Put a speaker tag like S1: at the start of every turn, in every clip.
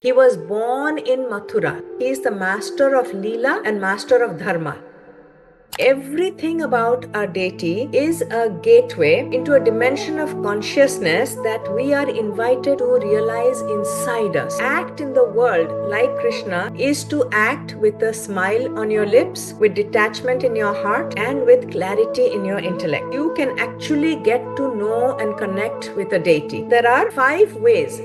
S1: He was born in Mathura. He is the master of leela and master of dharma. Everything about our deity is a gateway into a dimension of consciousness that we are invited to realize inside us. Act in the world like Krishna is to act with a smile on your lips, with detachment in your heart, and with clarity in your intellect. You can actually get to know and connect with a deity. There are 5 ways.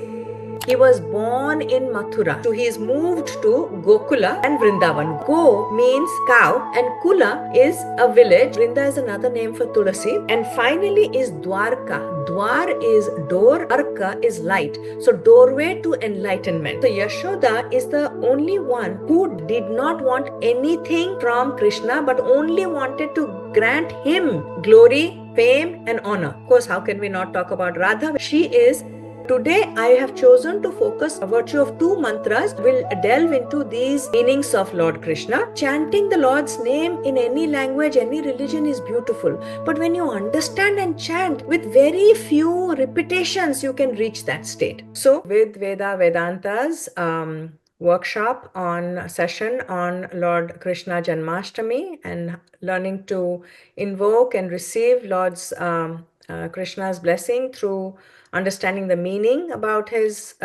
S1: He was born in Mathura. So he is moved to Gokula and Vrindavan. Go means cow and Kula is a village. Vrinda is another name for Tulasi. And finally is Dwarka. Dwar is door, Arka is light. So doorway to enlightenment. So Yashoda is the only one who did not want anything from Krishna but only wanted to grant him glory, fame and honor. Of course, how can we not talk about Radha? She is. Today, I have chosen to focus a virtue of 2 mantras. We'll delve into these meanings of Lord Krishna. Chanting the Lord's name in any language, any religion is beautiful. But when you understand and chant with very few repetitions, you can reach that state. So, with Vedanta's workshop on session on Lord Krishna Janmashtami and learning to invoke and receive Lord's Krishna's blessing through understanding the meaning about his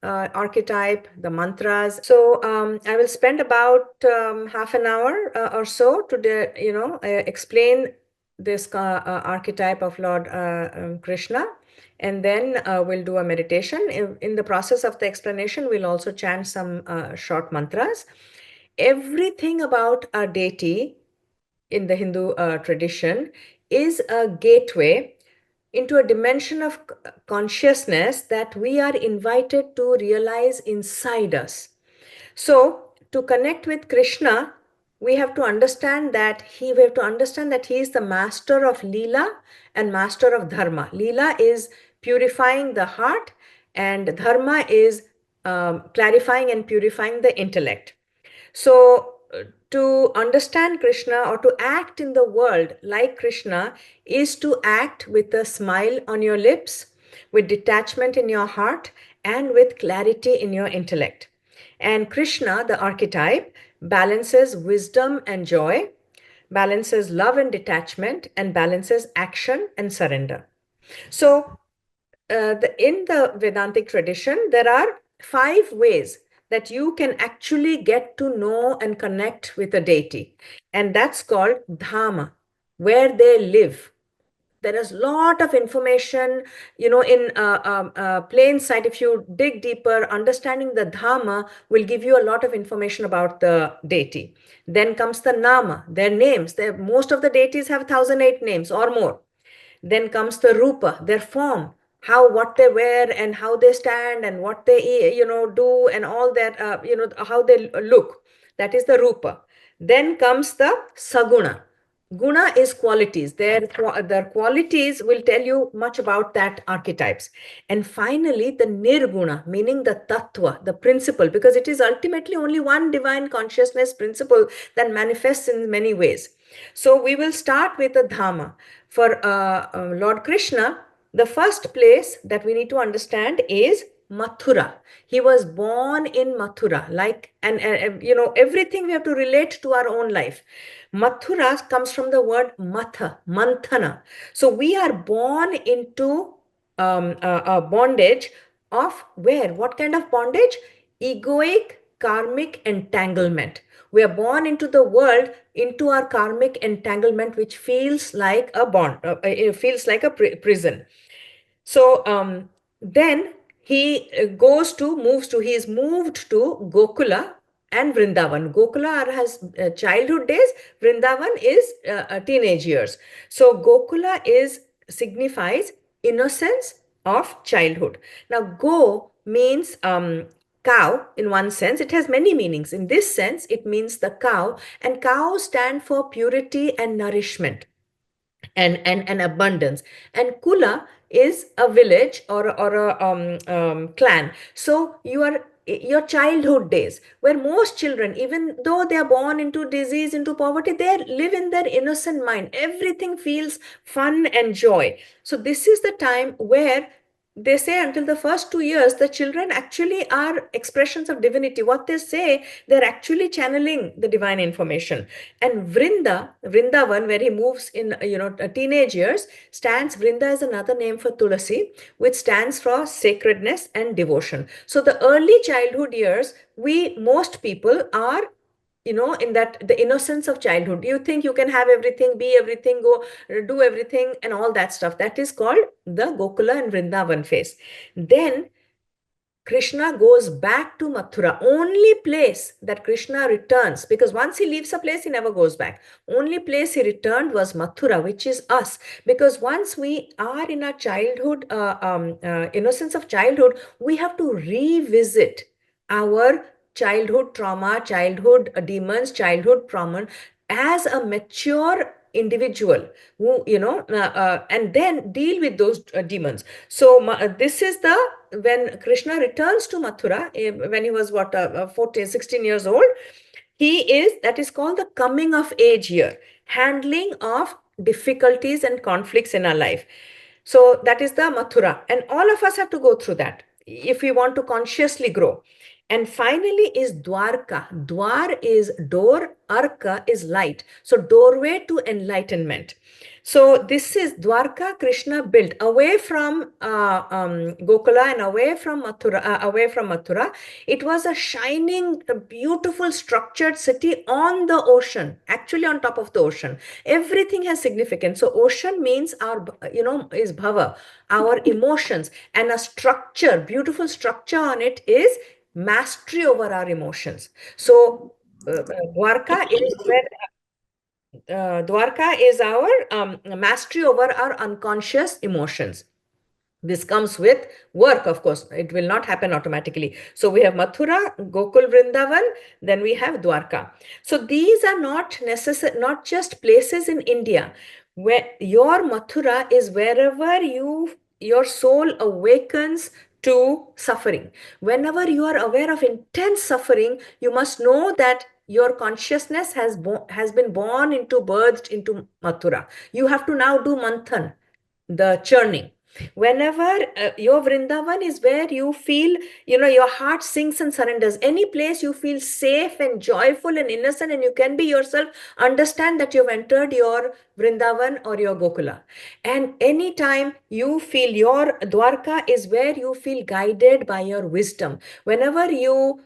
S1: archetype, the mantras. So I will spend about half an hour or so to explain this archetype of Lord Krishna, and then we'll do a meditation. In the process of the explanation, we'll also chant some short mantras. Everything about our deity in the Hindu tradition is a gateway into a dimension of consciousness that we are invited to realize inside us. So, to connect with Krishna, we have to understand that he is the master of leela and master of dharma. Leela is purifying the heart, and dharma is clarifying and purifying the intellect. So, to understand Krishna or to act in the world like Krishna is to act with a smile on your lips, with detachment in your heart, and with clarity in your intellect. And Krishna, the archetype, balances wisdom and joy, balances love and detachment, and balances action and surrender. So, in the Vedantic tradition, there are 5 ways that you can actually get to know and connect with a deity. And that's called dharma, where they live. There is a lot of information, in plain sight. If you dig deeper, understanding the dharma will give you a lot of information about the deity. Then comes the nama, their names. Most of the deities have 1,008 names or more. Then comes the rupa, their form, what they wear and how they stand and what they do and all that, how they look. That is the rupa. Then comes the saguna. Guna is qualities. Their qualities will tell you much about that archetypes. And finally, the nirguna, meaning the tattva, the principle, because it is ultimately only one divine consciousness principle that manifests in many ways. So we will start with the dharma. For Lord Krishna, the first place that we need to understand is Mathura. He was born in Mathura, and everything we have to relate to our own life. Mathura comes from the word matha, manthana. So we are born into a bondage of where? What kind of bondage? Egoic, karmic entanglement. We are born into the world, into our karmic entanglement, which feels like a bond, it feels like a prison. So then he he is moved to Gokula and Vrindavan. Gokula has childhood days, Vrindavan is teenage years. So Gokula signifies innocence of childhood. Now, go means cow in one sense. It has many meanings. In this sense, it means the cow, and cow stand for purity and nourishment and abundance. And Kula is a village or a clan. So your childhood days, where most children, even though they are born into disease, into poverty, they live in their innocent mind. Everything feels fun and joy. So this is the time where they say until the first 2 years, the children actually are expressions of divinity. What they say, they're actually channeling the divine information. And Vrindavan, where he moves in, teenage years, Vrinda is another name for Tulasi, which stands for sacredness and devotion. So the early childhood years, most people are, in that the innocence of childhood. You think you can have everything, be everything, go do everything, and all that stuff. That is called the Gokula and Vrindavan phase. Then Krishna goes back to Mathura, only place that Krishna returns, because once he leaves a place, he never goes back. Only place he returned was Mathura, which is us. Because once we are in our childhood, innocence of childhood, we have to revisit our childhood trauma, childhood demons, childhood trauma as a mature individual who, and then deal with those demons. So this is when Krishna returns to Mathura, when he was 14, 16 years old, that is called the coming of age year, handling of difficulties and conflicts in our life. So that is the Mathura. And all of us have to go through that if we want to consciously grow. And finally is Dwarka. Dwar is door, Arka is light. So doorway to enlightenment. So this is Dwarka Krishna built away from Gokula and away from Mathura. It was a shining, beautiful, structured city on the ocean, actually on top of the ocean. Everything has significance. So ocean means is bhava, our emotions, and a structure, beautiful structure on it is mastery over our emotions. So Dwarka is where Dwarka is our mastery over our unconscious emotions. This comes with work, of course. It will not happen automatically. So we have Mathura, Gokul, Vrindavan, then we have Dwarka. So these are not just places in India. Where your Mathura is wherever your soul awakens to suffering. Whenever you are aware of intense suffering, you must know that your consciousness has been born into, birthed into Mathura. You have to now do manthan, the churning. Whenever your Vrindavan is where you feel, your heart sinks and surrenders. Any place you feel safe and joyful and innocent and you can be yourself, understand that you've entered your Vrindavan or your Gokula. And anytime you feel, your Dwarka is where you feel guided by your wisdom. Whenever you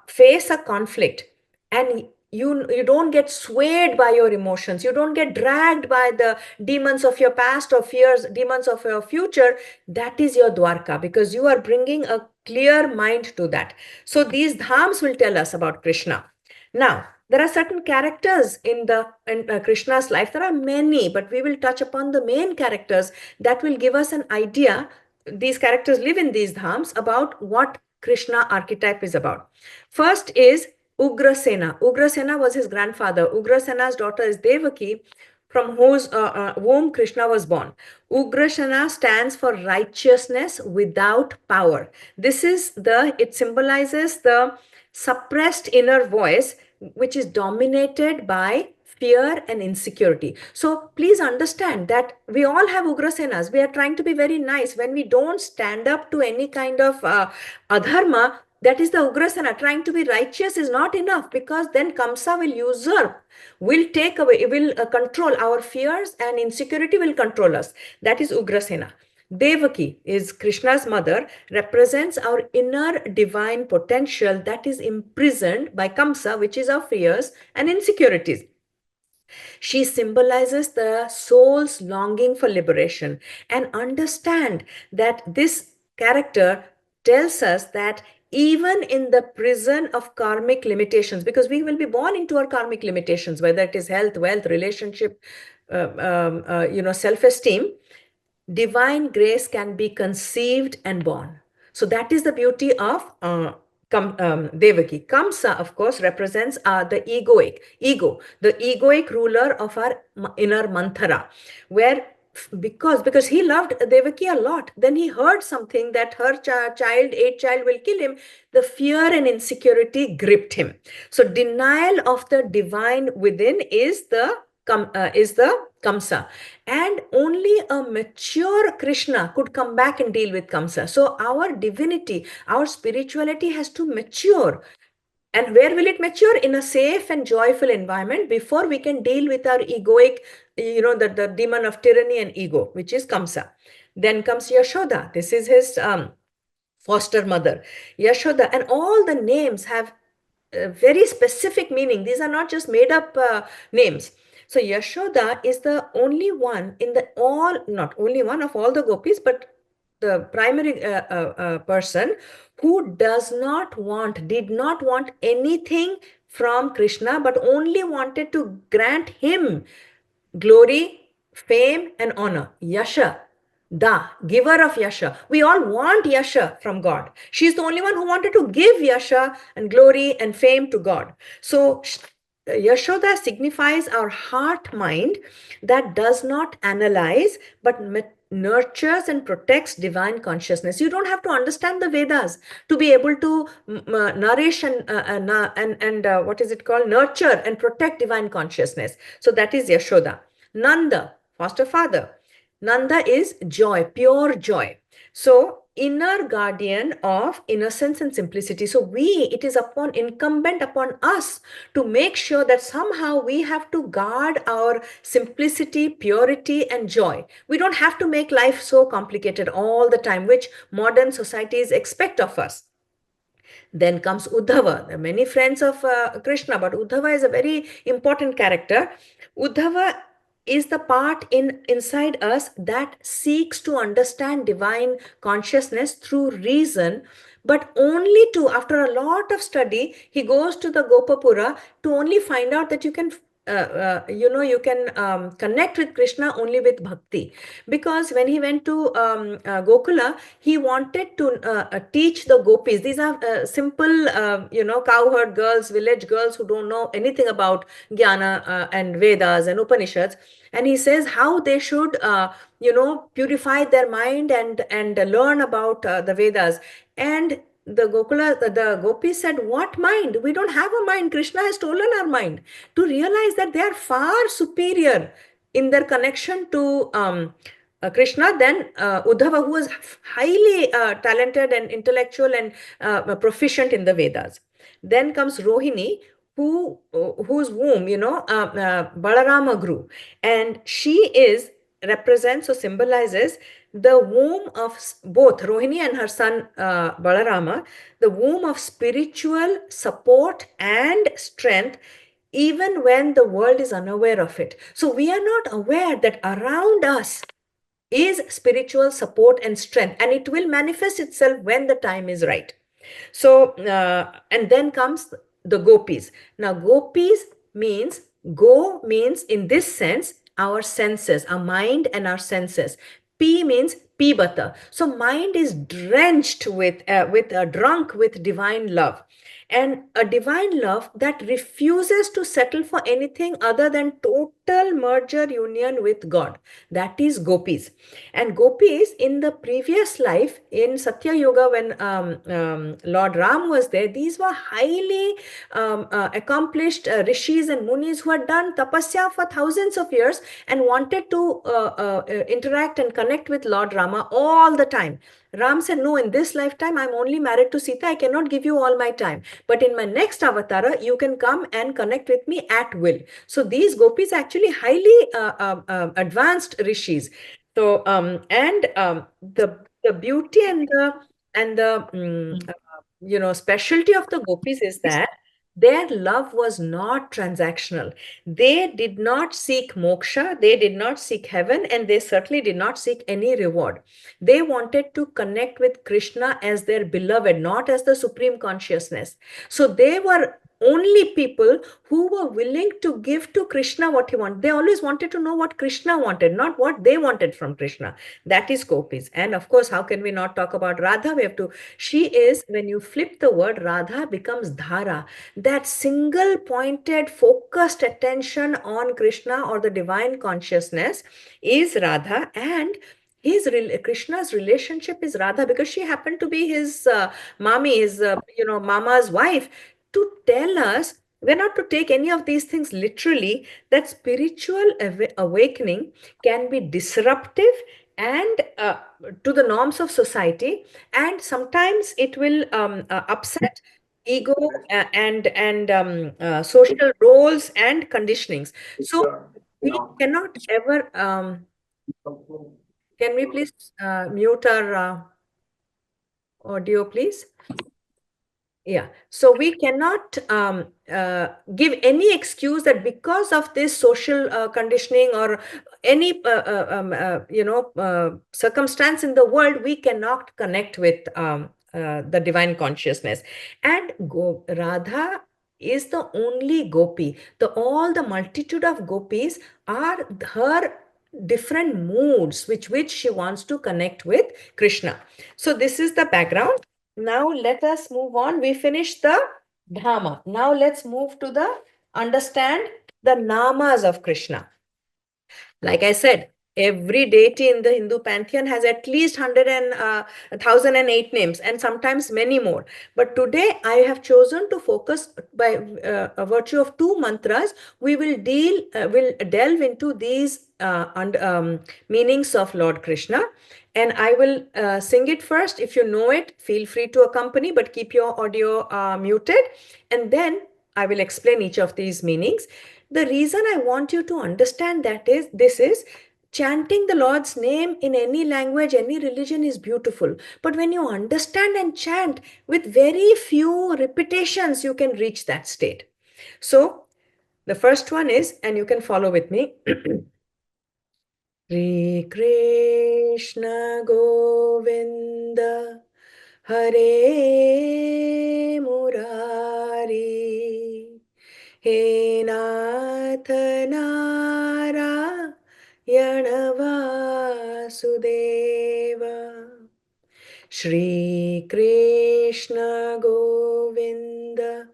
S1: face a conflict and you don't get swayed by your emotions, you don't get dragged by the demons of your past or fears, demons of your future, that is your Dwarka, because you are bringing a clear mind to that. So these dhams will tell us about Krishna. Now there are certain characters in Krishna's life. There are many, but we will touch upon the main characters that will give us an idea. These characters live in these dhams, about what Krishna archetype is about. First is Ugrasena. Ugrasena was his grandfather. Ugrasena's daughter is Devaki, from whose womb Krishna was born. Ugrasena stands for righteousness without power. It symbolizes the suppressed inner voice, which is dominated by fear and insecurity. So please understand that we all have Ugrasenas. We are trying to be very nice. When we don't stand up to any kind of adharma, that is the Ugrasena. Trying to be righteous is not enough, because then Kamsa will usurp, will take away, will control our fears, and insecurity will control us. That is Ugrasena. Devaki is Krishna's mother, represents our inner divine potential that is imprisoned by Kamsa, which is our fears and insecurities. She symbolizes the soul's longing for liberation. And understand that this character tells us that even in the prison of karmic limitations, because we will be born into our karmic limitations, whether it is health, wealth, relationship, self-esteem, divine grace can be conceived and born. So that is the beauty of Devaki. Kamsa, of course, represents the ego, the egoic ruler of our inner Manthara, where because he loved Devaki a lot, then he heard something that her eighth child will kill him. The fear and insecurity gripped him. So denial of the divine within is the is the Kamsa. And only a mature Krishna could come back and deal with Kamsa. So our divinity, our spirituality has to mature. And where will it mature? In a safe and joyful environment before we can deal with our egoic, the demon of tyranny and ego, which is Kamsa. Then comes Yashoda. This is his foster mother, Yashoda. And all the names have very specific meaning. These are not just made up names. So Yashoda is the only one in the all, not only one of all the gopis, but the primary person who did not want anything from Krishna, but only wanted to grant him glory, fame, and honor. Yasha, the giver of Yasha. We all want Yasha from God. She's the only one who wanted to give Yasha and glory and fame to God. So Yashoda signifies our heart mind that does not analyze but nurtures and protects divine consciousness. You don't have to understand the Vedas to be able to nourish and what is it called? Nurture and protect divine consciousness. So that is Yashoda. Nanda, foster father. Nanda is joy, pure joy. So inner guardian of innocence and simplicity. So it is incumbent upon us to make sure that somehow we have to guard our simplicity, purity, and joy. We don't have to make life so complicated all the time, which modern societies expect of us. Then comes Uddhava. There are many friends of Krishna, but Uddhava is a very important character. Uddhava is the part inside us that seeks to understand divine consciousness through reason, but only to, after a lot of study, he goes to the Gopapura to only find out that you can connect with Krishna only with bhakti. Because when he went to Gokula, he wanted to teach the gopis. These are simple, cowherd girls, village girls who don't know anything about Jnana and Vedas and Upanishads. And he says how they should, purify their mind and learn about the Vedas. And the gopis said, what mind? We don't have a mind. Krishna has stolen our mind. To realize that they are far superior in their connection to Krishna than Uddhava, who was highly talented and intellectual and proficient in the Vedas. Then comes Rohini, whose womb, Balarama grew. And she represents or symbolizes the womb of both Rohini and her son Balarama, the womb of spiritual support and strength, even when the world is unaware of it. So we are not aware that around us is spiritual support and strength, and it will manifest itself when the time is right. So, and then comes the gopis. Now, gopis means, means in this sense, our senses, our mind and our senses. P means pibata. So mind is drenched drunk with divine love. And a divine love that refuses to settle for anything other than total merger union with God. That is gopis. And gopis in the previous life, in Satya Yuga, when Lord Ram was there, these were highly accomplished rishis and munis who had done tapasya for thousands of years and wanted to interact and connect with Lord Rama all the time. Ram said, no, in this lifetime, I'm only married to Sita. I cannot give you all my time. But in my next avatara, you can come and connect with me at will. So these gopis actually highly advanced rishis. So, the beauty and the specialty of the gopis is that their love was not transactional. They did not seek moksha, they did not seek heaven, and they certainly did not seek any reward. They wanted to connect with Krishna as their beloved, not as the supreme consciousness. So they were only people who were willing to give to Krishna what he wanted. They always wanted to know what Krishna wanted, not what they wanted from Krishna. That is gopis. And of course, how can we not talk about Radha? We have to. She is, when you flip the word, Radha becomes dhara. That single pointed, focused attention on Krishna or the divine consciousness is Radha. And Krishna's relationship is Radha because she happened to be his mama's wife, to tell us we're not to take any of these things literally, that spiritual awakening can be disruptive and to the norms of society, and sometimes it will upset ego and social roles and conditionings. So we cannot ever can we please mute our audio, please? Yeah, so we cannot give any excuse that because of this social conditioning or any circumstance in the world, we cannot connect with the divine consciousness. And Radha is the only gopi. All the multitude of gopis are her different moods which she wants to connect with Krishna. So this is the background. Now let us move on. We finished the dharma. Now let's move to the understand the namas of Krishna. Like I said, every deity in the Hindu pantheon has at least 1,008 names, and sometimes many more. But today I have chosen to focus by virtue of two mantras. We will will delve into these meanings of Lord Krishna. And I will sing it first. If you know it, feel free to accompany, but keep your audio muted. And then I will explain each of these meanings. The reason I want you to understand that is this is chanting the Lord's name in any language, any religion is beautiful. But when you understand and chant with very few repetitions, you can reach that state. So the first one is, and you can follow with me. Shri Krishna Govinda Hare Murari He Nath Narayana Vasudeva Shri Krishna Govinda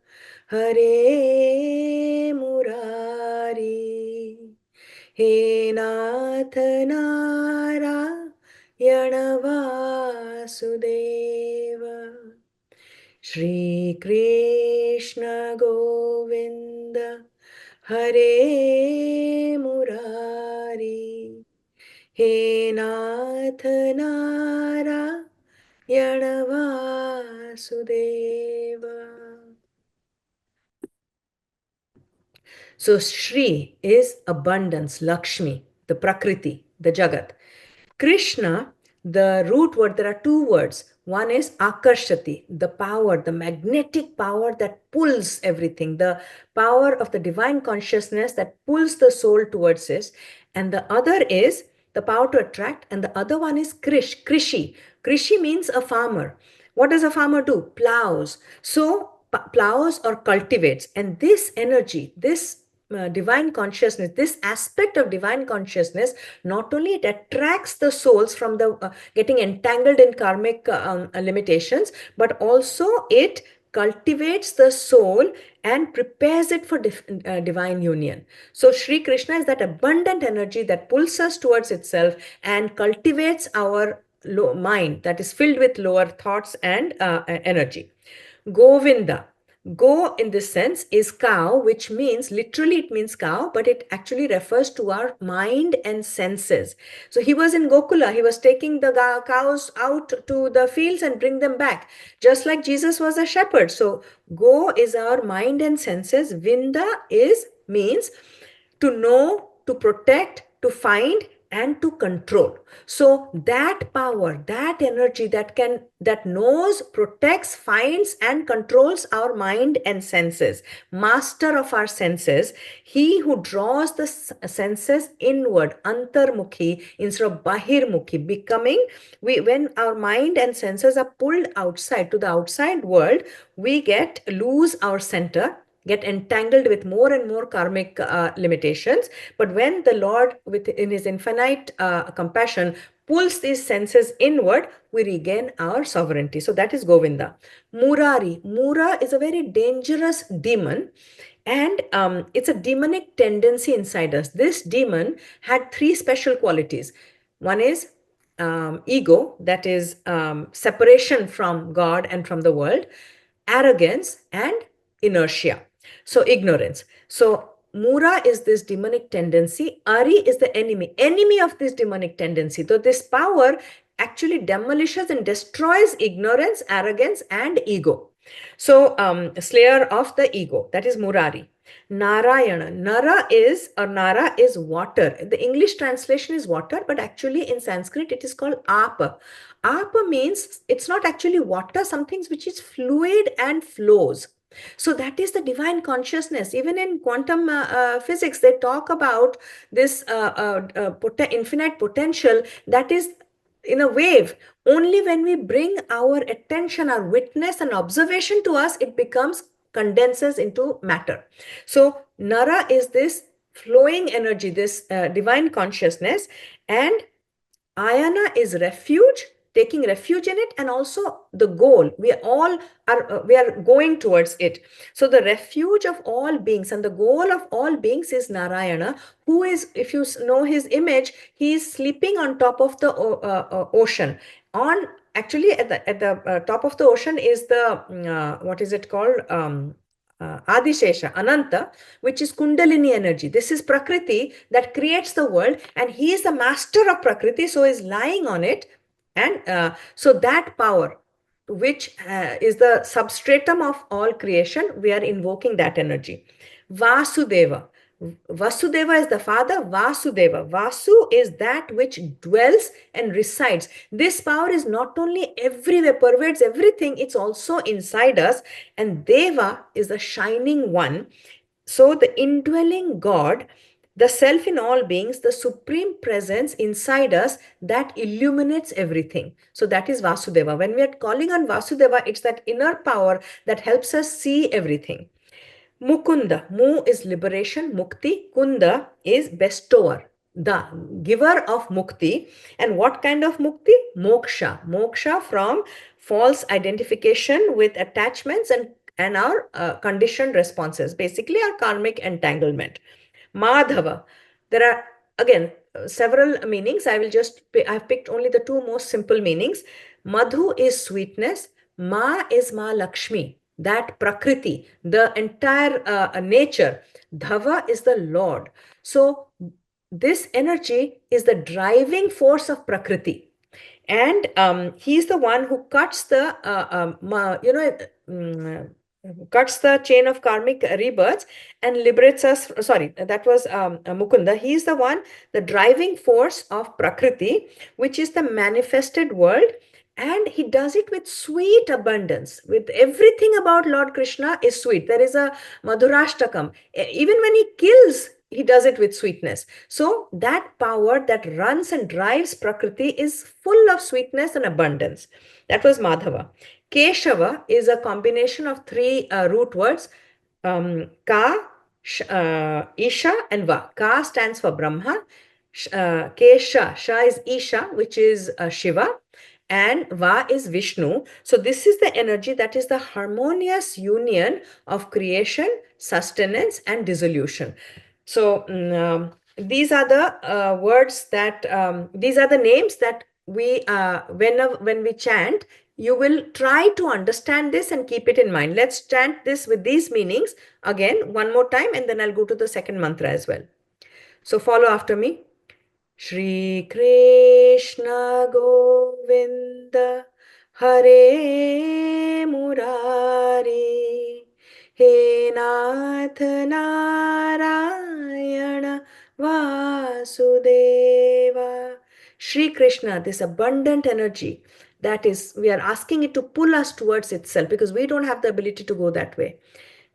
S1: Hare Murari He Nath Narayana Vasudeva Shri Krishna Govinda Hare Murari He Nath Narayana Vasudeva. So Shri is abundance, Lakshmi, the Prakriti, the Jagat. Krishna, the root word, there are two words. One is Akarshati, the power, the magnetic power that pulls everything, the power of the divine consciousness that pulls the soul towards it. And the other is the power to attract. And the other one is Krishi. Krishi means a farmer. What does a farmer do? Plows. So plows or cultivates. And this energy, this divine consciousness, this aspect of divine consciousness, not only it attracts the souls from the getting entangled in karmic limitations, but also it cultivates the soul and prepares it for divine union. So Shri Krishna is that abundant energy that pulls us towards itself and cultivates our mind that is filled with lower thoughts and energy. Govinda. Go in this sense is cow, which means literally it means cow, but it actually refers to our mind and senses. So he was in Gokula, he was taking the cows out to the fields and bring them back, just like Jesus was a shepherd. So go is our mind and senses. Vinda is means to know, to protect, to find, and to control. So that power, that energy that knows, protects, finds, and controls our mind and senses, master of our senses, he who draws the senses inward, antarmukhi, instead of bahirmukhi, becoming, when our mind and senses are pulled outside to the outside world, we lose our center, get entangled with more and more karmic limitations. But when the Lord, in his infinite compassion, pulls these senses inward, we regain our sovereignty. So that is Govinda. Murari. Mura is a very dangerous demon. And it's a demonic tendency inside us. This demon had three special qualities. One is ego, that is separation from God and from the world, arrogance, and inertia. So ignorance. So Mura is this demonic tendency. Ari is the enemy of this demonic tendency. So this power actually demolishes and destroys ignorance, arrogance, and ego. So slayer of the ego, that is Murari. Narayana. Nara is water. The English translation is water, but actually in Sanskrit it is called apa. Apa means it's not actually water, something which is fluid and flows. So that is the divine consciousness. Even in quantum physics, they talk about this infinite potential that is in a wave. Only when we bring our attention, our witness and observation to us, it becomes condenses into matter. So Nara is this flowing energy, this divine consciousness, and Ayana is refuge, taking refuge in it, and also the goal. We are going towards it. So the refuge of all beings and the goal of all beings is Narayana, who is, if you know his image, he is sleeping on top of the ocean. On actually at the top of the ocean is the what is it called? Adishesha, Ananta, which is Kundalini energy. This is Prakriti that creates the world, and he is the master of Prakriti, so is lying on it. And so that power, which is the substratum of all creation, we are invoking that energy. Vasudeva. Vasudeva is the father, Vasudeva. Vasu is that which dwells and resides. This power is not only everywhere, pervades everything, it's also inside us. And Deva is the shining one. So the indwelling God, the self in all beings, the supreme presence inside us that illuminates everything. So that is Vasudeva. When we are calling on Vasudeva, it's that inner power that helps us see everything. Mukunda. Mu is liberation, mukti. Kunda is bestower, the giver of mukti. And what kind of mukti? Moksha. Moksha from false identification with attachments and our conditioned responses, basically our karmic entanglement. Madhava. There are again several meanings. I've picked only the two most simple meanings. Madhu is sweetness. Ma is Ma Lakshmi, that Prakriti, the entire nature. Dhava is the Lord. So this energy is the driving force of Prakriti. And he's the one who cuts the, cuts the chain of karmic rebirths and liberates us. Sorry, that was Mukunda. He is the one, the driving force of Prakriti, which is the manifested world. And he does it with sweet abundance. With everything about Lord Krishna is sweet. There is a Madhurashtakam. Even when he kills, he does it with sweetness. So that power that runs and drives Prakriti is full of sweetness and abundance. That was Madhava. Keshava is a combination of three root words, Ka, Isha, and Va. Ka stands for Brahma. Kesha, Sha is Isha, which is Shiva, and Va is Vishnu. So this is the energy that is the harmonious union of creation, sustenance, and dissolution. So these are the words that, these are the names that we, when we chant, you will try to understand this and keep it in mind. Let's chant this with these meanings again, one more time, and then I'll go to the second mantra as well. So follow after me. Shri Krishna Govinda Hare Murari, He Nath Narayana Vasudeva. Shri Krishna, this abundant energy, that is, we are asking it to pull us towards itself because we don't have the ability to go that way.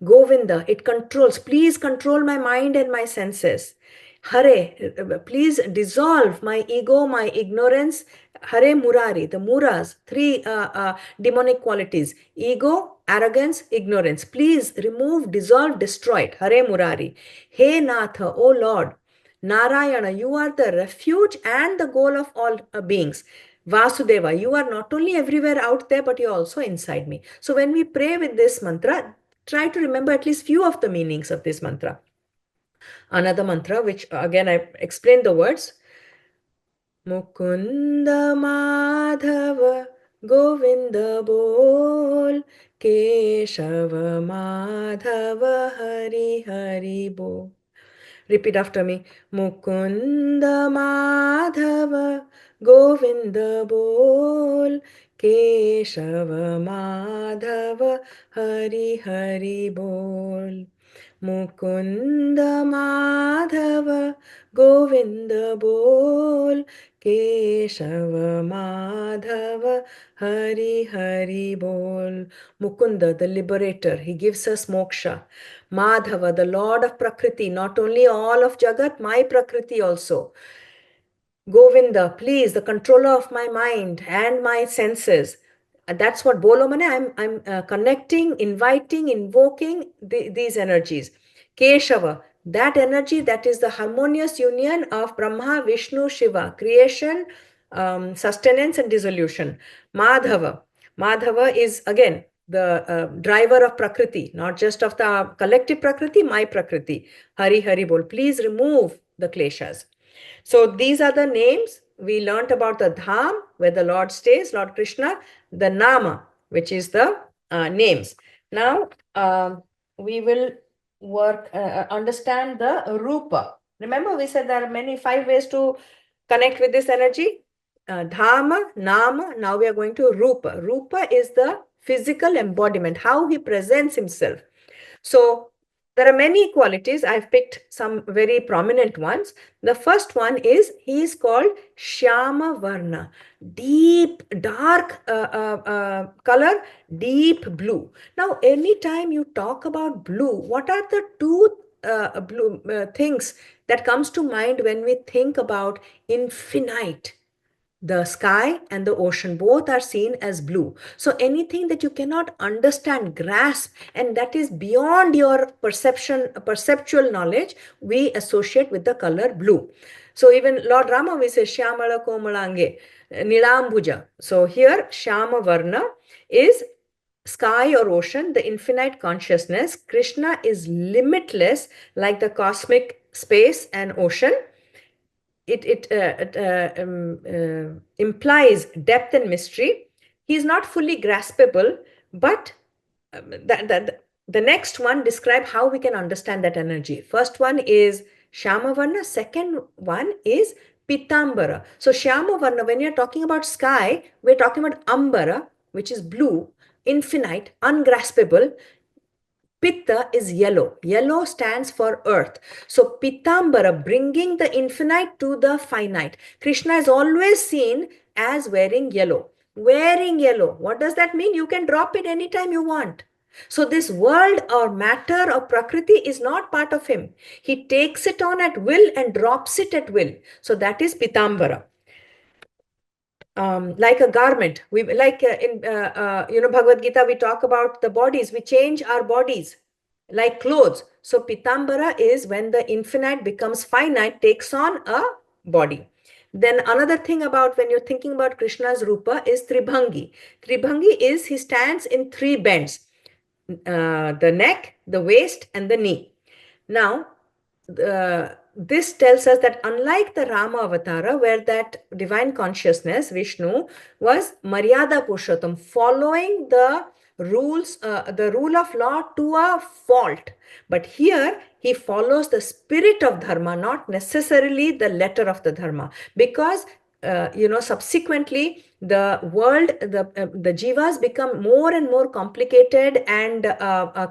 S1: Govinda, it controls. Please control my mind and my senses. Hare, please dissolve my ego, my ignorance. Hare Murari, the Muras, three demonic qualities: ego, arrogance, ignorance. Please remove, dissolve, destroy it. Hare Murari. He Natha, O Lord, Narayana, you are the refuge and the goal of all beings. Vasudeva, you are not only everywhere out there, but you're also inside me. So when we pray with this mantra, try to remember at least few of the meanings of this mantra. Another mantra, which again I explained the words. Mukunda Madhava Govinda Bol, Keshava Madhava Hari Hari Bo. Repeat after me. Mukunda Madhava Govinda Bol. Keshava Madhava Hari Hari Bol. Mukunda Madhava Govinda Bol. Keshava Madhava Hari Hari Bol. Mukunda, the liberator, he gives us moksha. Madhava, the Lord of Prakriti, not only all of Jagat, my Prakriti also. Govinda, please, the controller of my mind and my senses. That's what Bolo Mane, I'm connecting, inviting, invoking these energies. Keshava, that energy that is the harmonious union of Brahma, Vishnu, Shiva, creation, sustenance, and dissolution. Madhava, Madhava is again the driver of Prakriti, not just of the collective Prakriti, my Prakriti. Hari Hari Bol. Please remove the kleshas. So these are the names. We learnt about the dham, where the Lord stays, Lord Krishna, the nama, which is the names. Now we will understand the rupa. Remember, we said there are five ways to connect with this energy. Dhama, nama, now we are going to rupa. Rupa is the physical embodiment, how he presents himself. So there are many qualities. I've picked some very prominent ones. The first one is he is called Shyama Varna, deep, dark color, deep blue. Now, anytime you talk about blue, what are the two blue things that comes to mind when we think about infinite? The sky and the ocean both are seen as blue. So anything that you cannot understand, grasp, and that is beyond your perceptual knowledge, we associate with the color blue. So even Lord Rama, we say Shyamala Komalange, Nilambuja. So here Shyama Varna is sky or ocean, the infinite consciousness. Krishna is limitless, like the cosmic space and ocean. It implies depth and mystery. He is not fully graspable, but the next one describe how we can understand that energy. First one is Shamavarna. Second one is Pitambara. So Shamavarna, when you're talking about sky, we're talking about Ambara, which is blue, infinite, ungraspable. Pitta is yellow. Yellow stands for earth. So Pitambara, bringing the infinite to the finite. Krishna is always seen as wearing yellow. Wearing yellow. What does that mean? You can drop it anytime you want. So this world or matter or Prakriti is not part of him. He takes it on at will and drops it at will. So that is Pitambara. Like a garment, we like in Bhagavad Gita, we talk about the bodies. We change our bodies like clothes. So Pitambara is when the infinite becomes finite, takes on a body. Then another thing about when you're thinking about Krishna's Rupa is Tribhangi. Tribhangi is he stands in three bends, the neck, the waist, and the knee. Now, this tells us that unlike the Rama Avatara, where that divine consciousness, Vishnu, was Maryada Purushottam, following the rules, the rule of law to a fault. But here, he follows the spirit of dharma, not necessarily the letter of the dharma. Because subsequently the world, the jivas become more and more complicated and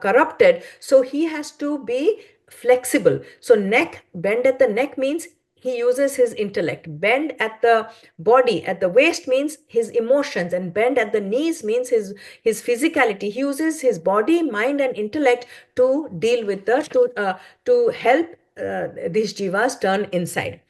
S1: corrupted. So he has to be flexible. So neck, bend at the neck means he uses his intellect. Bend at the body, at the waist means his emotions, and bend at the knees means his physicality. He uses his body, mind, and intellect to deal with to help these jivas turn inside.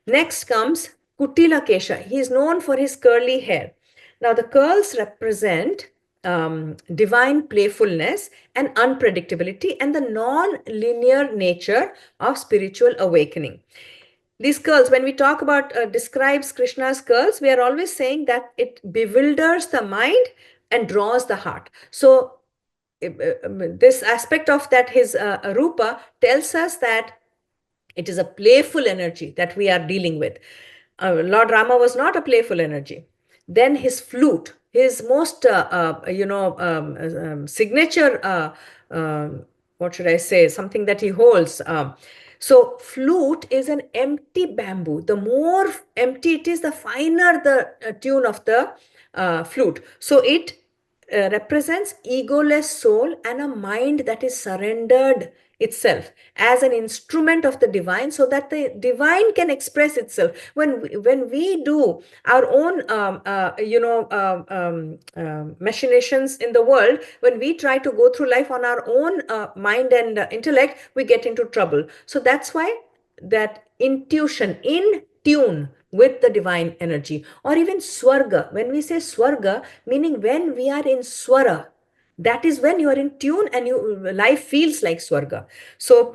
S1: Next comes Kutila Kesha. He is known for his curly hair. Now, the curls represent divine playfulness and unpredictability and the non-linear nature of spiritual awakening. These curls, when we talk about, describes Krishna's curls, we are always saying that it bewilders the mind and draws the heart. So, this aspect of that, his Rupa, tells us that it is a playful energy that we are dealing with. Lord Rama was not a playful energy. Then his flute, his most signature, what should I say, something that he holds. So flute is an empty bamboo. The more empty it is, the finer the tune of the flute. So it represents egoless soul and a mind that is surrendered itself as an instrument of the divine, so that the divine can express itself. When we do our own machinations in the world, when we try to go through life on our own mind and intellect, we get into trouble. So that's why that intuition, in tune with the divine energy, or even swarga. When we say swarga, meaning when we are in swara, that is when you are in tune and life feels like swarga. So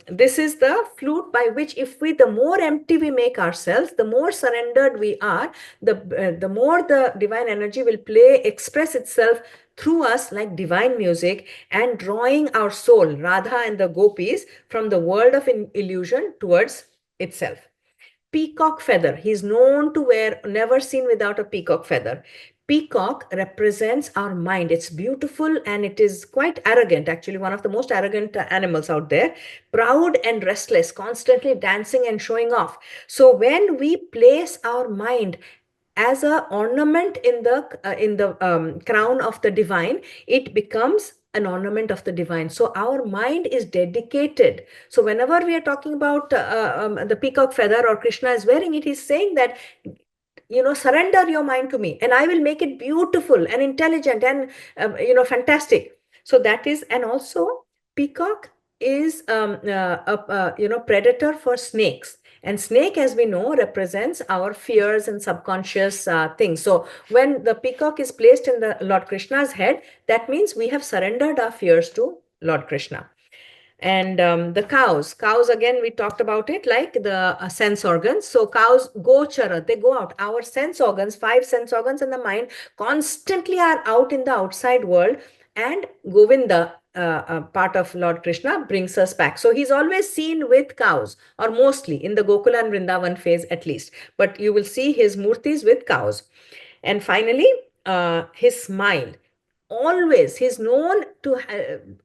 S1: this is the flute by which, if we, the more empty we make ourselves, the more surrendered we are, the more the divine energy will express itself through us like divine music, and drawing our soul, Radha and the gopis, from the world of illusion towards itself. Peacock feather. He's known to wear, never seen without a peacock feather. Peacock represents our mind. It's beautiful and it is quite arrogant, actually, one of the most arrogant animals out there. Proud and restless, constantly dancing and showing off. So when we place our mind as a ornament in the crown of the divine, it becomes an ornament of the divine. So our mind is dedicated. So whenever we are talking about the peacock feather, or Krishna is wearing it, he's saying that, surrender your mind to me and I will make it beautiful and intelligent and fantastic. So that is. And also peacock is a predator for snakes. And snake, as we know, represents our fears and subconscious things. So when the peacock is placed in the Lord Krishna's head, that means we have surrendered our fears to Lord Krishna. And the cows again, we talked about it, like the sense organs. So cows gochara, they go out. Our sense organs, 5 sense organs in the mind, constantly are out in the outside world, and Govinda, part of Lord Krishna, brings us back. So he's always seen with cows, or mostly in the Gokula and Vrindavan phase at least, but you will see his murtis with cows. And finally, his smile. Always he's known to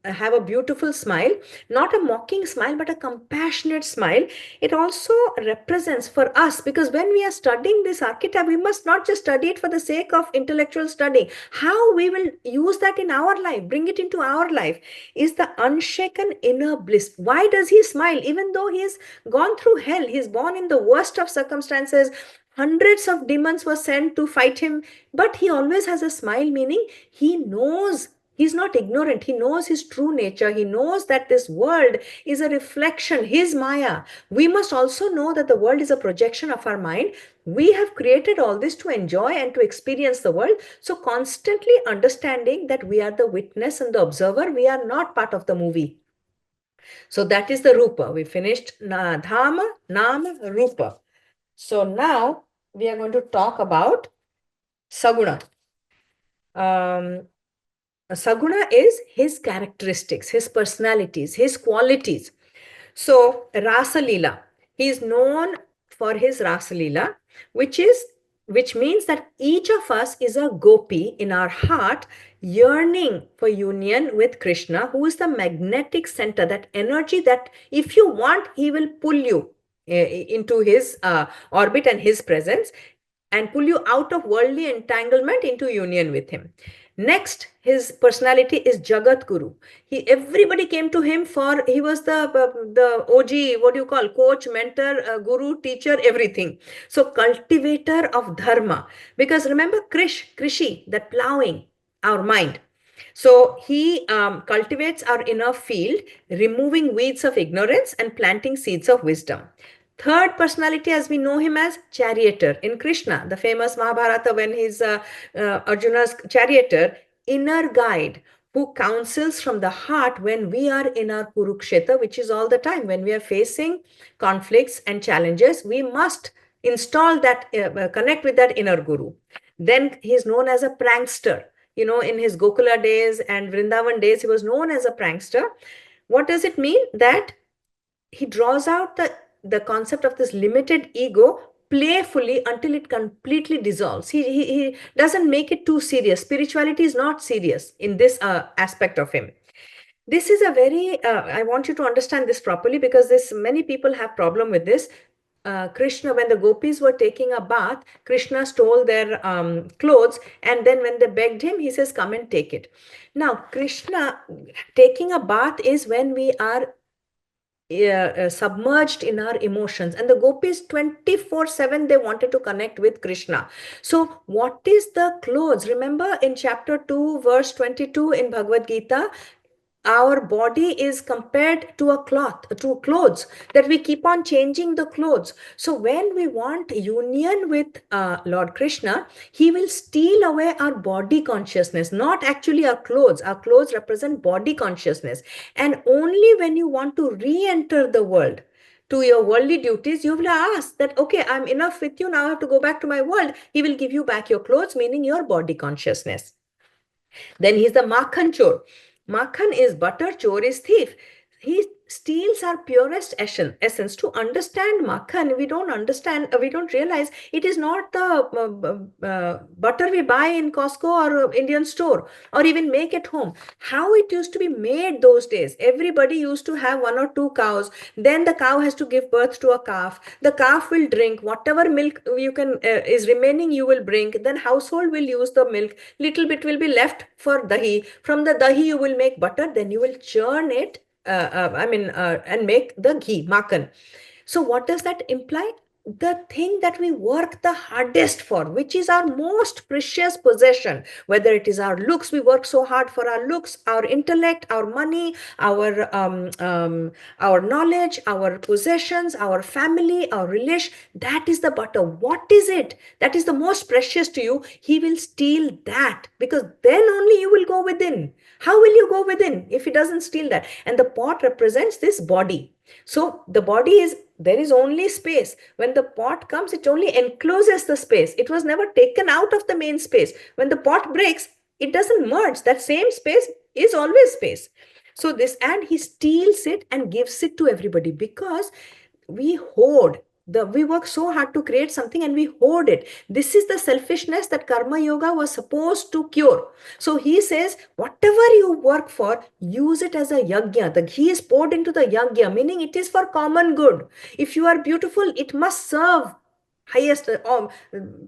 S1: have a beautiful smile, not a mocking smile but a compassionate smile. It also represents for us, because when we are studying this archetype, we must not just study it for the sake of intellectual study. How we will use that in our life, bring it into our life, is the unshaken inner bliss. Why does he smile even though he's gone through hell? He's born in the worst of circumstances. Hundreds of demons were sent to fight him, but he always has a smile, meaning he knows, he's not ignorant. He knows his true nature. He knows that this world is a reflection, his Maya. We must also know that the world is a projection of our mind. We have created all this to enjoy and to experience the world. So constantly understanding that we are the witness and the observer. We are not part of the movie. So that is the Rupa. We finished Dharma, Nama, Rupa. So now we are going to talk about Saguna. Saguna is his characteristics, his personalities, his qualities. So Rasa Leela, he is known for his Rasa Leela, which means that each of us is a gopi in our heart, yearning for union with Krishna, who is the magnetic center, that energy that if you want, he will pull you into his orbit and his presence, and pull you out of worldly entanglement into union with him. Next, his personality is Jagat Guru. Everybody came to him for, he was the OG, what do you call, coach, mentor, guru, teacher, everything. So cultivator of dharma, because remember Krishi, that plowing our mind. So he cultivates our inner field, removing weeds of ignorance and planting seeds of wisdom. Third personality, as we know him as charioteer in Krishna, the famous Mahabharata, when he's Arjuna's charioteer, inner guide who counsels from the heart when we are in our Kurukshetra, which is all the time. When we are facing conflicts and challenges, we must install that, connect with that inner guru. Then he's known as a prankster. In his Gokula days and Vrindavan days, he was known as a prankster. What does it mean? That he draws out the concept of this limited ego playfully until it completely dissolves. He doesn't make it too serious. Spirituality is not serious in this aspect of him. This is a very, I want you to understand this properly, because this many people have problem with this. Krishna, when the gopis were taking a bath, Krishna stole their clothes, and then when they begged him, he says, come and take it. Now, Krishna taking a bath is when we are submerged in our emotions, and the gopis 24/7 they wanted to connect with Krishna. So what is the clothes? Remember in chapter 2 verse 22 in Bhagavad Gita, our body is compared to a cloth, to clothes, that we keep on changing the clothes. So when we want union with Lord Krishna, he will steal away our body consciousness, not actually our clothes. Our clothes represent body consciousness. And only when you want to re-enter the world to your worldly duties, you will ask that, okay, I'm enough with you, now I have to go back to my world. He will give you back your clothes, meaning your body consciousness. Then he's the Makhan Chor. Makhan is butter, Chor is thief. He steals our purest essence. To understand Makhan, we don't understand, we don't realize it is not the butter we buy in Costco or Indian store or even make at home. How it used to be made those days. Everybody used to have 1 or 2 cows. Then the cow has to give birth to a calf. The calf will drink whatever milk you can is remaining, you will bring. Then household will use the milk. Little bit will be left for dahi. From the dahi you will make butter. Then you will churn it and make the ghee, makan. So what does that imply? The thing that we work the hardest for, which is our most precious possession, whether it is our looks, we work so hard for our looks, our intellect, our money, our knowledge, our possessions, our family, our relation, that is the butter. What is it that is the most precious to you? He will steal that, because then only you will go within. How will you go within if he doesn't steal that? And the pot represents this body. So the body is, there is only space. When the pot comes, it only encloses the space. It was never taken out of the main space. When the pot breaks, it doesn't merge. That same space is always space. So this, and he steals it and gives it to everybody, because we hoard. We work so hard to create something and we hoard it. This is the selfishness that karma yoga was supposed to cure. So he says, whatever you work for, use it as a yajna. The ghee is poured into the yajna, meaning it is for common good. If you are beautiful, it must serve highest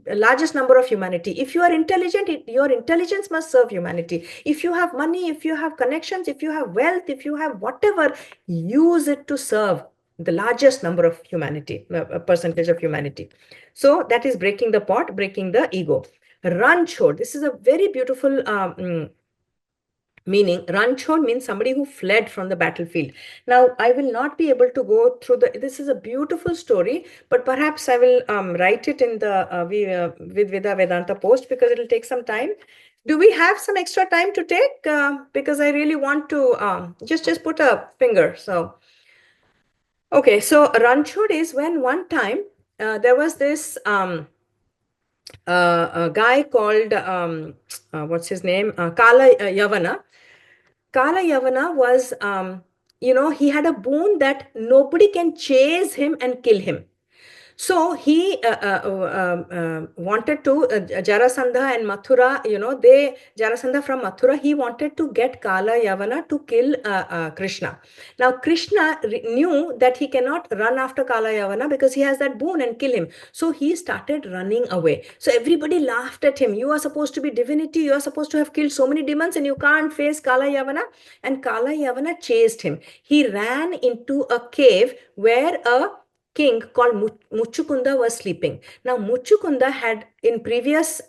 S1: largest number of humanity. If you are intelligent, your intelligence must serve humanity. If you have money, if you have connections, if you have wealth, if you have whatever, use it to serve the largest number of humanity, percentage of humanity. So that is breaking the pot, breaking the ego. Ranchod, this is a very beautiful meaning. Ranchod means somebody who fled from the battlefield. Now, I will not be able to go through this is a beautiful story, but perhaps I will write it in the Vidvida Vedanta post, because it will take some time. Do we have some extra time to take? Because I really want to just put a finger. So, okay, so Ranchod is when one time there was this a guy called, what's his name? Kala Yavana. Kala Yavana was, he had a boon that nobody can chase him and kill him. So he wanted to, Jarasandha and Mathura, Jarasandha from Mathura, he wanted to get Kala Yavana to kill Krishna. Now, Krishna knew that he cannot run after Kala Yavana because he has that boon and kill him. So he started running away. So everybody laughed at him. You are supposed to be divinity. You are supposed to have killed so many demons and you can't face Kala Yavana. And Kala Yavana chased him. He ran into a cave where a king called Muchukunda was sleeping. Now, Muchukunda had in previous,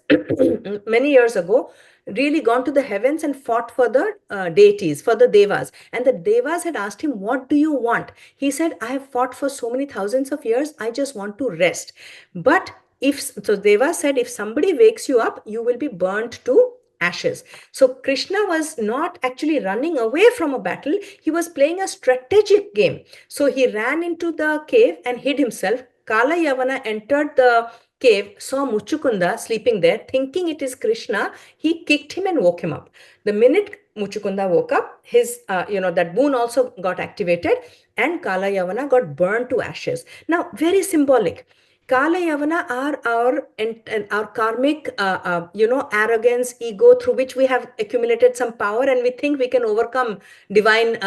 S1: many years ago, really gone to the heavens and fought for the deities, for the devas. And the devas had asked him, what do you want? He said, I have fought for so many thousands of years. I just want to rest. But so Deva said, if somebody wakes you up, you will be burnt to ashes. So Krishna was not actually running away from a battle. He was playing a strategic game. So he ran into the cave and hid himself. Kala Yavana entered the cave, saw Muchukunda sleeping there, thinking it is Krishna. He kicked him and woke him up. The minute Muchukunda woke up, his, that boon also got activated and Kala Yavana got burned to ashes. Now, very symbolic. Kala Yavana are our karmic, arrogance, ego, through which we have accumulated some power, and we think we can overcome divine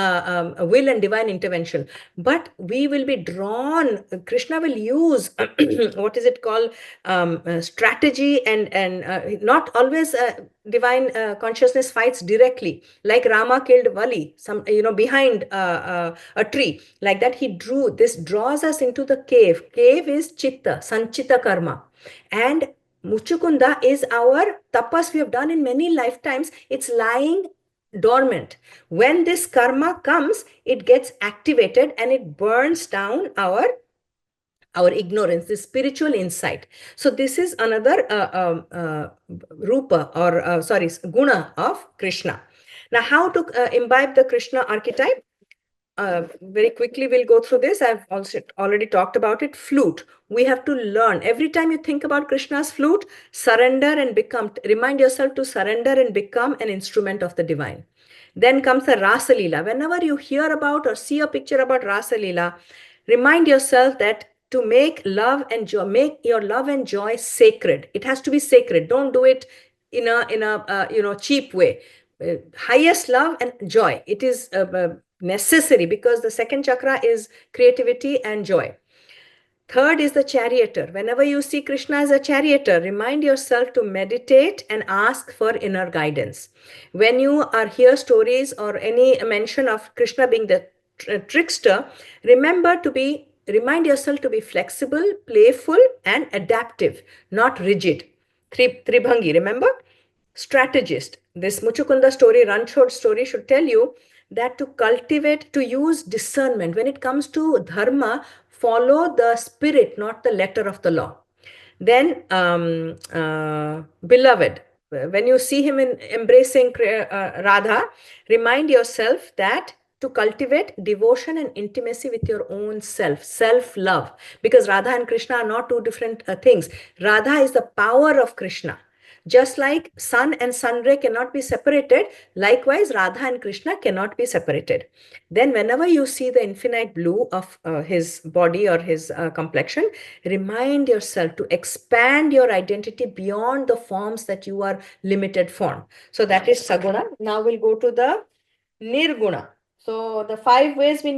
S1: will and divine intervention. But we will be drawn. Krishna will use what is it called, strategy, and not always. Divine consciousness fights directly, like Rama killed Vali, behind a tree. Like that, he draws us into the cave. Cave is chitta, sanchita karma. And Muchukunda is our tapas we have done in many lifetimes. It's lying dormant. When this karma comes, it gets activated and it burns down our ignorance, the spiritual insight. So this is another rupa, or sorry, guna of Krishna. Now, how to imbibe the Krishna archetype? Very quickly, we'll go through this. I've also already talked about it. Flute. We have to learn. Every time you think about Krishna's flute, surrender and remind yourself to surrender and become an instrument of the divine. Then comes the Rasa Leela. Whenever you hear about or see a picture about Rasa Leela, remind yourself that to make love and joy, make your love and joy sacred. It has to be sacred. Don't do it in a cheap way. Highest love and joy. It is necessary, because the second chakra is creativity and joy. Third is the charioteer. Whenever you see Krishna as a charioteer, remind yourself to meditate and ask for inner guidance. When you hear stories or any mention of Krishna being the trickster, remind yourself to be flexible, playful, and adaptive, not rigid. Tribhangi, remember? Strategist. This Muchukunda story, Ranchod story, should tell you that to use discernment. When it comes to dharma, follow the spirit, not the letter of the law. Then, beloved, when you see him embracing Radha, remind yourself that to cultivate devotion and intimacy with your own self-love, because Radha and Krishna are not two different things. Radha is the power of Krishna. Just like sun and sun ray cannot be separated, likewise Radha and Krishna cannot be separated. Then whenever you see the infinite blue of his body or his complexion, remind yourself to expand your identity beyond the forms that you are limited for. So that is Saguna. Now we'll go to the Nirguna. So the 5 ways we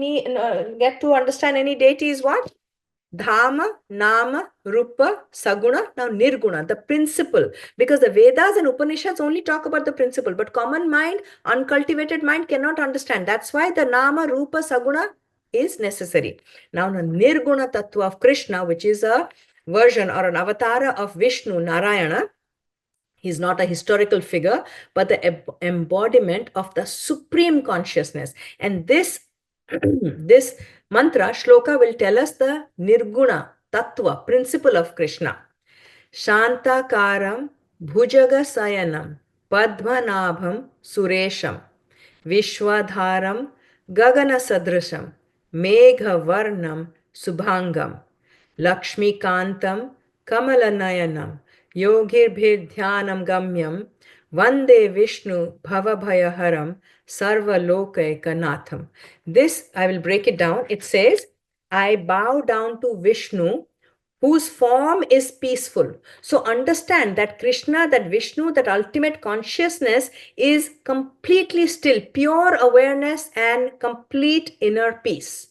S1: get to understand any deity is what? Dharma, Nama, Rupa, Saguna, now Nirguna, the principle. Because the Vedas and Upanishads only talk about the principle, but common mind, uncultivated mind cannot understand. That's why the Nama, Rupa, Saguna is necessary. Now, the Nirguna Tattva of Krishna, which is a version or an avatar of Vishnu, Narayana, he's not a historical figure, but the embodiment of the supreme consciousness. And this mantra, shloka, will tell us the Nirguna Tattva, principle of Krishna. Shantakaram Bhujaga Sayanam Padmanabham Suresham Vishwadharam Gagana Sadrisham Megha Varnam Subhangam Lakshmi Kantam Kamalanayanam Yogirbhidhyanam Gamyam Vande Vishnu Bhavabhayaharam Sarvalokaikanatham. This, I will break it down. It says, I bow down to Vishnu, whose form is peaceful. So understand that Krishna, that Vishnu, that ultimate consciousness is completely still, pure awareness and complete inner peace,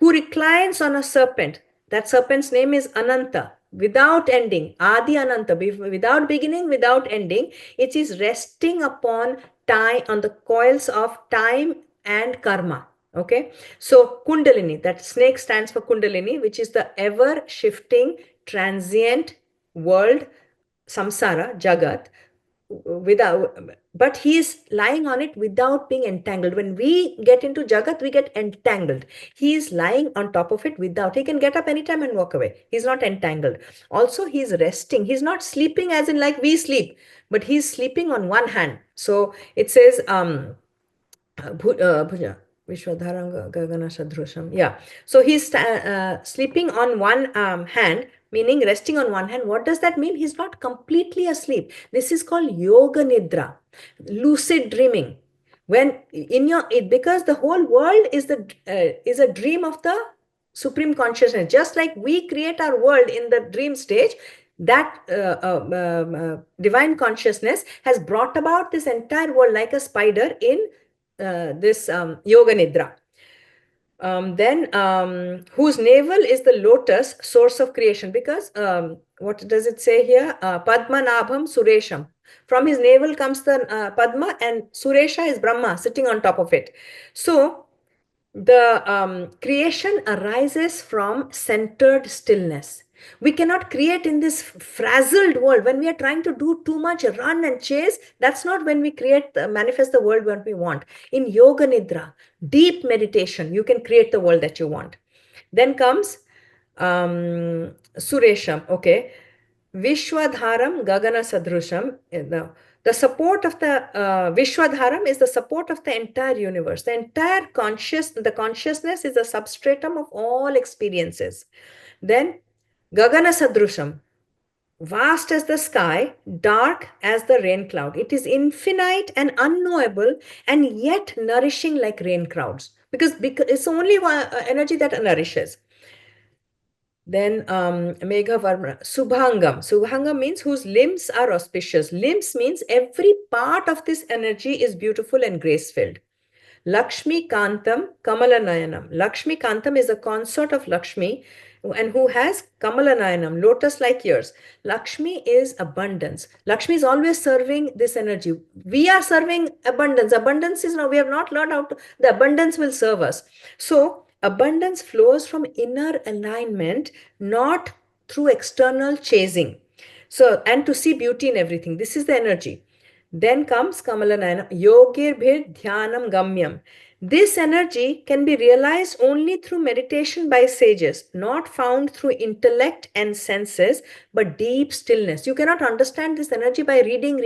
S1: who reclines on a serpent. That serpent's name is Ananta, without ending, Adi Ananta, without beginning, without ending. It is resting upon time, on the coils of time and karma. Okay, so Kundalini, that snake stands for Kundalini, which is the ever shifting, transient world, samsara, jagat, but he is lying on it without being entangled. When we get into jagat, we get entangled. He is lying on top of it without, he can get up anytime and walk away. He's not entangled. Also, he's resting. He's not sleeping as in like we sleep, but he's sleeping on one hand. So it says, Bhuja, Vishwadharanga Gagana Sadrusham. Yeah. So he's sleeping on one hand, meaning resting on one hand. What does that mean? He's not completely asleep. This is called Yoga Nidra, lucid dreaming. When because the whole world is a dream of the supreme consciousness. Just like we create our world in the dream stage, that divine consciousness has brought about this entire world like a spider in this yoga nidra. Then whose navel is the lotus, source of creation, because what does it say here? Padmanabham Suresham. From his navel comes the Padma, and Suresha is Brahma sitting on top of it. So the creation arises from centered stillness. We cannot create in this frazzled world. When we are trying to do too much, run and chase, that's not when we create, manifest the world what we want. In yoga nidra, deep meditation, you can create the world that you want. Then comes Suresham, okay. Vishwadharam Gagana Sadrusham. The support of the Vishwadharam is the support of the entire universe. The entire the consciousness is the substratum of all experiences. Then Gagana Sadrusham, vast as the sky, dark as the rain cloud. It is infinite and unknowable and yet nourishing like rain clouds, because it's only one energy that nourishes. Then Megha Varma, Subhangam. Subhangam means whose limbs are auspicious. Limbs means every part of this energy is beautiful and grace-filled. Lakshmi Kantam Kamalanayanam. Lakshmi Kantam is a consort of Lakshmi and who has Kamalanayanam, lotus-like ears. Lakshmi is abundance. Lakshmi is always serving this energy. We are serving abundance. Abundance is now, we have not learned how to, the abundance will serve us. So abundance flows from inner alignment, not through external chasing. So, and to see beauty in everything. This is the energy. Then comes Kamalanayana, Yogir Bhir Dhyanam Gamyam. This energy can be realized only through meditation by sages, not found through intellect and senses, but deep stillness. You cannot understand this energy by reading.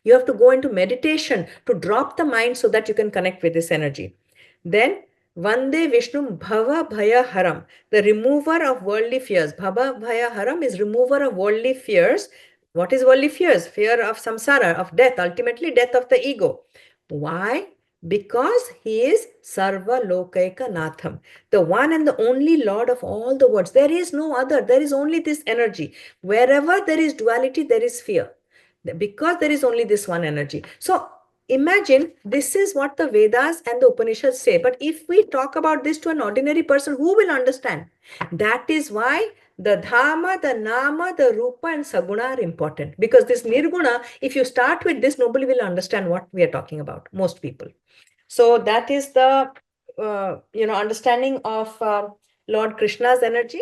S1: You have to go into meditation to drop the mind so that you can connect with this energy. Then Vande Vishnu Bhava Bhaya Haram, the remover of worldly fears. Bhava Bhaya Haram is remover of worldly fears. What is worldly fears? Fear of samsara, of death, ultimately death of the ego. Why? Because he is Sarva Lokaika Natham, the one and the only Lord of all the worlds. There is no other. There is only this energy. Wherever there is duality, there is fear. Because there is only this one energy. So imagine this is what the Vedas and the Upanishads say. But if we talk about this to an ordinary person, who will understand? That is why the dharma, the nama, the rupa and saguna are important. Because this nirguna, if you start with this, nobody will understand what we are talking about, most people. So that is the, understanding of Lord Krishna's energy.